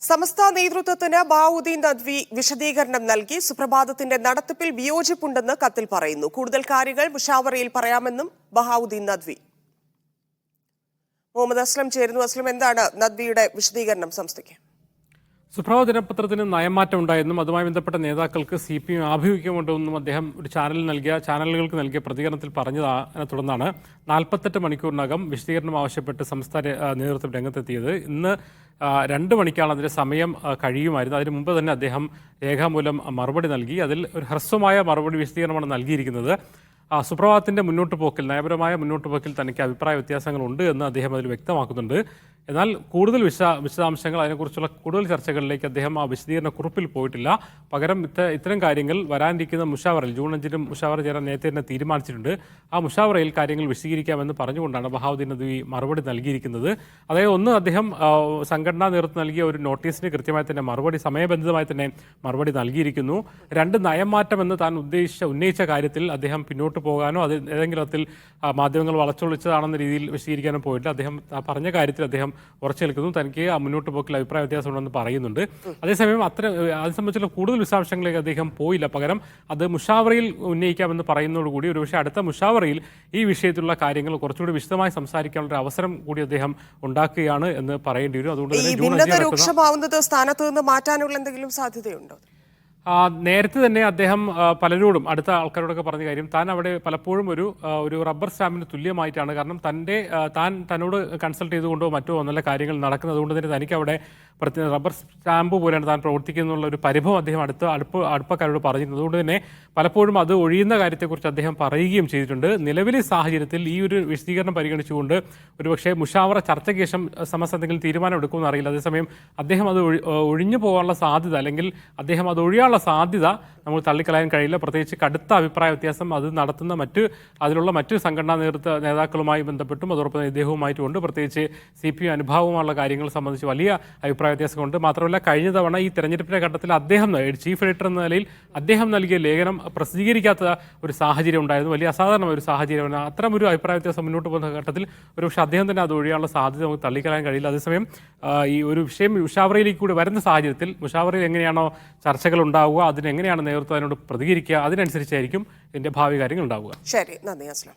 സമസ്ത നേതൃത്വത്തിന് ബഹാവുദ്ദീൻ നദ്വി വിശദീകരണം നൽകി. സുപ്രഭാതത്തിന്റെ നടത്തിപ്പിൽ വിയോജിപ്പുണ്ടെന്ന് കത്തിൽ പറയുന്നു. കൂടുതൽ കാര്യങ്ങൾ മുഷാവറയിൽ പറയാമെന്നും ബഹാവുദ്ദീൻ നദ്വി. മുഹമ്മദ് അസ്ലം ചേരുന്നു. അസ്ലം, എന്താണ് നദ്വിയുടെ വിശദീകരണം സംസ്ഥയ്ക്ക്? സുപ്രഭാത ദിനപത്രത്തിന് നയമാറ്റം ഉണ്ടായെന്നും അതുമായി ബന്ധപ്പെട്ട നേതാക്കൾക്ക് CPM ആഭിമുഖ്യമുണ്ടെന്നും അദ്ദേഹം ഒരു ചാനലുകൾക്ക് നൽകിയ പ്രതികരണത്തിൽ പറഞ്ഞതിനെ തുടർന്നാണ് 48 മണിക്കൂറിനകം വിശദീകരണം ആവശ്യപ്പെട്ട് സംസ്ഥാന നേതൃത്വം രംഗത്തെത്തിയത്. ഇന്ന് 2 മണിക്കാണ് അതിൻ്റെ സമയം കഴിയുമായിരുന്നു. അതിന് മുമ്പ് തന്നെ അദ്ദേഹം രേഖാമൂലം മറുപടി നൽകി. അതിൽ ഒരു ഹ്രസ്വമായ മറുപടി വിശദീകരണമാണ് നൽകിയിരിക്കുന്നത്. സുപ്രഭാതത്തിൻ്റെ നയപരമായ മുന്നോട്ട് പോക്കിൽ തനിക്ക് അഭിപ്രായ വ്യത്യാസങ്ങളുണ്ട് എന്ന് അദ്ദേഹം അതിൽ വ്യക്തമാക്കുന്നുണ്ട്. എന്നാൽ കൂടുതൽ വിശദാംശങ്ങൾ, അതിനെക്കുറിച്ചുള്ള കൂടുതൽ ചർച്ചകളിലേക്ക് അദ്ദേഹം ആ വിശദീകരണ കുറിപ്പിൽ പോയിട്ടില്ല. പകരം ഇത്തരം കാര്യങ്ങൾ വരാനിരിക്കുന്ന മുഷാവറയിൽ ജൂൺ 5 മുഷാവറ ചേരാൻ നേരത്തെ തന്നെ തീരുമാനിച്ചിട്ടുണ്ട്. ആ മുഷാവറയിൽ കാര്യങ്ങൾ വിശദീകരിക്കാമെന്ന് പറഞ്ഞുകൊണ്ടാണ് ബഹാവുദ്ദീൻ നദ്വി മറുപടി നൽകിയിരിക്കുന്നത്. അതായത് ഒന്ന്, അദ്ദേഹം സംഘടനാ നേതൃത്വം നൽകിയ ഒരു നോട്ടീസിന് കൃത്യമായി തന്നെ സമയബന്ധിതമായി തന്നെ മറുപടി നൽകിയിരിക്കുന്നു. 2, നയം മാറ്റമെന്ന് താൻ ഉന്നയിച്ച കാര്യത്തിൽ അദ്ദേഹം പിന്നോട്ട് പോകാനോ അത് ഏതെങ്കിലും തരത്തിൽ മാധ്യമങ്ങൾ വളച്ചൊളിച്ചതാണെന്ന രീതിയിൽ വിശദീകരിക്കാനോ പോയിട്ടില്ല. അദ്ദേഹം പറഞ്ഞ കാര്യത്തിൽ അദ്ദേഹം ഉറച്ചു നിൽക്കുന്നു. തനിക്ക് ആ മുന്നോട്ട് പോക്കിൽ അഭിപ്രായ വ്യത്യാസമുണ്ടെന്ന് പറയുന്നുണ്ട്. അതേസമയം അത് സംബന്ധിച്ചുള്ള കൂടുതൽ വിശദാംശങ്ങളിലേക്ക് അദ്ദേഹം പോയില്ല. പകരം അത് മുഷാവറയിൽ ഉന്നയിക്കാമെന്ന് പറയുന്നതോടുകൂടി ഒരുപക്ഷെ അടുത്ത മുഷാവറയിൽ ഈ വിഷയത്തിലുള്ള കാര്യങ്ങൾ കുറച്ചുകൂടി വിശദമായി സംസാരിക്കാനുള്ള അവസരം കൂടി അദ്ദേഹം ഉണ്ടാക്കുകയാണ് എന്ന് പറയേണ്ടി വരും. അതുകൊണ്ട് രൂക്ഷമാവുന്നത് സ്ഥാനത്ത് നിന്ന് മാറ്റാനുള്ള എന്തെങ്കിലും സാധ്യതയുണ്ടോ? നേരത്തെ തന്നെ അദ്ദേഹം പലരോടും അടുത്ത ആൾക്കാരോടൊക്കെ പറഞ്ഞ കാര്യം, താൻ അവിടെ പലപ്പോഴും ഒരു റബ്ബർ സ്റ്റാമ്പിന് തുല്യമായിട്ടാണ്. കാരണം തന്നോട് കൺസൾട്ട് ചെയ്തുകൊണ്ടോ മറ്റോ നല്ല കാര്യങ്ങൾ നടക്കുന്നത്. അതുകൊണ്ട് തന്നെ തനിക്ക് അവിടെ റബ്ബർ സ്റ്റാമ്പ് പോലെയാണ് താൻ പ്രവർത്തിക്കുന്നുള്ള ഒരു പരിഭവം അദ്ദേഹം അടുപ്പക്കാരോട് പറഞ്ഞിരുന്നു. അതുകൊണ്ട് തന്നെ പലപ്പോഴും അത് ഒഴിയുന്ന കാര്യത്തെക്കുറിച്ച് അദ്ദേഹം പറയുകയും ചെയ്തിട്ടുണ്ട്. നിലവിലെ സാഹചര്യത്തിൽ ഈ ഒരു വിശദീകരണം പരിഗണിച്ചുകൊണ്ട് ഒരുപക്ഷെ മുഷാവറ ചർച്ചയ്ക്ക് ശേഷം സമസ്ത എന്തെങ്കിലും തീരുമാനം എടുക്കുമെന്ന് അറിയില്ല. അതേസമയം അദ്ദേഹം അത് ഒഴിഞ്ഞു പോകാനുള്ള സാധ്യത, അല്ലെങ്കിൽ അദ്ദേഹം അത് ഒഴിയാനുള്ള സാധ്യത നമ്മൾ തള്ളിക്കളയാൻ കഴിയില്ല. പ്രത്യേകിച്ച് കടുത്ത അഭിപ്രായ വ്യത്യാസം അത് നടത്തുന്ന അതിലുള്ള മറ്റ് സംഘടനാ നേതാക്കളുമായി ബന്ധപ്പെട്ടും അതോടൊപ്പം ഇദ്ദേഹവുമായിട്ടുമുണ്ട്. പ്രത്യേകിച്ച് CPM അനുഭാവമുള്ള കാര്യങ്ങൾ സംബന്ധിച്ച് വലിയ അഭിപ്രായ വ്യത്യാസമുണ്ട്. മാത്രമല്ല, കഴിഞ്ഞ തവണ ഈ തെരഞ്ഞെടുപ്പിന്റെ ഘട്ടത്തിൽ അദ്ദേഹം ചീഫ് എഡിറ്റർ എന്ന നിലയിൽ അദ്ദേഹം നൽകിയ ലേഖനം പ്രസിദ്ധീകരിക്കാത്ത ഒരു സാഹചര്യം ഉണ്ടായിരുന്നു. വലിയ അസാധാരണമായ ഒരു സാഹചര്യമാണ്. അത്തരം ഒരു അഭിപ്രായ വ്യത്യാസം മുന്നോട്ട് പോകുന്ന ഘട്ടത്തിൽ ഒരുപക്ഷെ അദ്ദേഹം തന്നെ അത് ഒഴിയാനുള്ള സാധ്യത നമുക്ക് തള്ളിക്കളയാൻ കഴിയില്ല. അതേസമയം ഈ ഒരു വിഷയം മുഷാവറയിലേക്ക് കൂടി വരുന്ന സാഹചര്യത്തിൽ മുഷാവറയിൽ എങ്ങനെയാണോ ചർച്ചകൾ ഉണ്ടാവുക, അതിനെങ്ങനെയാണ് നേതൃത്വം അതിനോട് പ്രതികരിക്കുക, അതിനനുസരിച്ചായിരിക്കും ഇതിന്റെ ഭാവി കാര്യങ്ങൾ ഉണ്ടാവുക. ശരി, നന്ദി അസ്ലം.